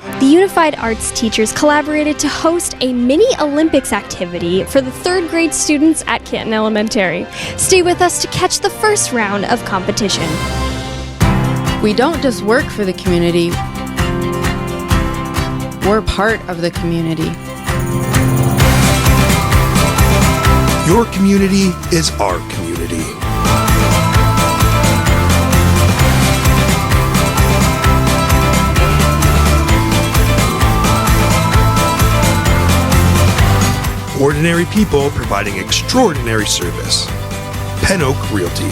The Unified Arts teachers collaborated to host a mini Olympics activity for the 3rd grade students at Canton Elementary. Stay with us to catch the first round of competition. We don't just work for the community, we're part of the community. Your community is our community. Ordinary people providing extraordinary service. Pen Oak Realty.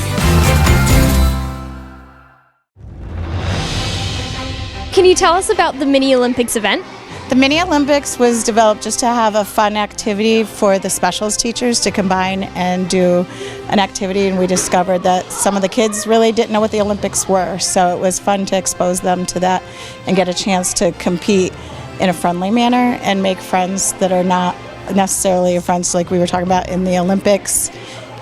Can you tell us about the Mini Olympics event? The Mini Olympics was developed just to have a fun activity for the specials teachers to combine and do an activity, and we discovered that some of the kids really didn't know what the Olympics were, so it was fun to expose them to that and get a chance to compete in a friendly manner and make friends that are not necessarily your friends like we were talking about in the Olympics.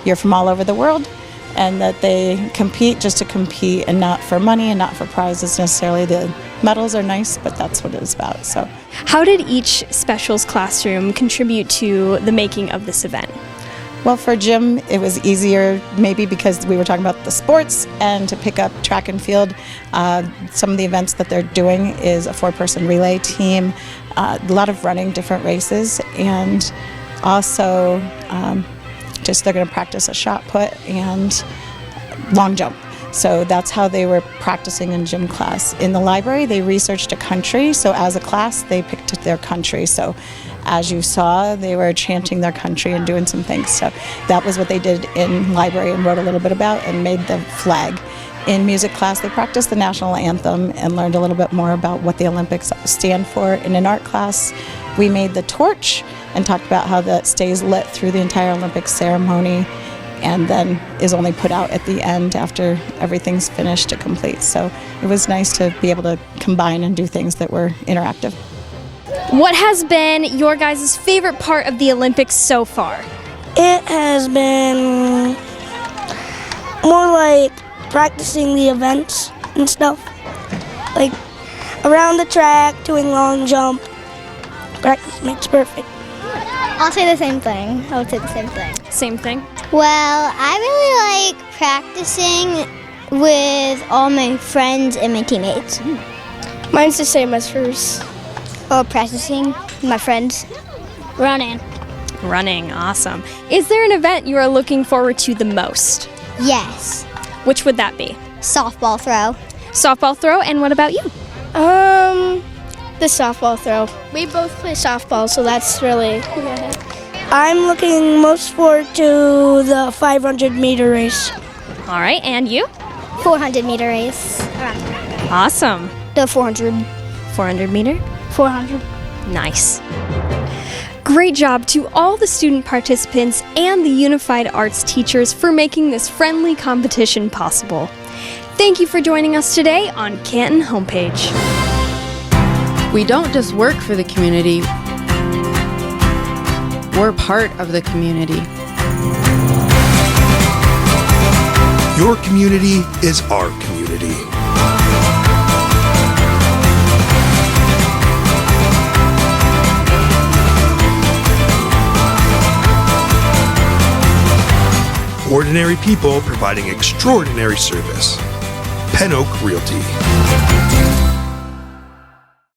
You're from all over the world, and that they compete just to compete and not for money and not for prizes necessarily. The medals are nice, but that's what it is about. So, how did each specials classroom contribute to the making of this event? well, for Jim, it was easier maybe because we were talking about the sports, and to pick up track and field. Some of the events that they're doing is a 4-person relay team, a lot of running different races, and also just they're going to practice a shot put and long jump. So that's how they were practicing in gym class. In the library, they researched a country, so as a class, they picked their country. So as you saw, they were chanting their country and doing some things. So that was what they did in library and wrote a little bit about and made the flag. In music class, they practiced the National Anthem and learned a little bit more about what the Olympics stand for. And in art class, we made the torch and talked about how that stays lit through the entire Olympic ceremony and then is only put out at the end after everything's finished to complete. So it was nice to be able to combine and do things that were interactive. What has been your guys' favorite part of the Olympics so far? It has been more like practicing the events and stuff. Like around the track, doing long jump. Practice makes perfect. I'll say the same thing. I would say the same thing. Same thing. Well, I really like practicing with all my friends and my teammates. Mine's the same as hers. Or practicing with my friends. Running. Running, awesome. Is there an event you are looking forward to the most? Yes. Which would that be? Softball throw. Softball throw, and what about you? The softball throw. We both play softball, so that's really... I'm looking most forward to the 500-meter race. All right, and you? 400-meter race. Awesome. The 400. 400 meter? 400. Nice. Great job to all the student participants and the Unified Arts teachers for making this friendly competition possible. Thank you for joining us today on Canton Homepage. We don't just work for the community, we're part of the community. Your community is our community. Ordinary people providing extraordinary service. Pen Oak Realty.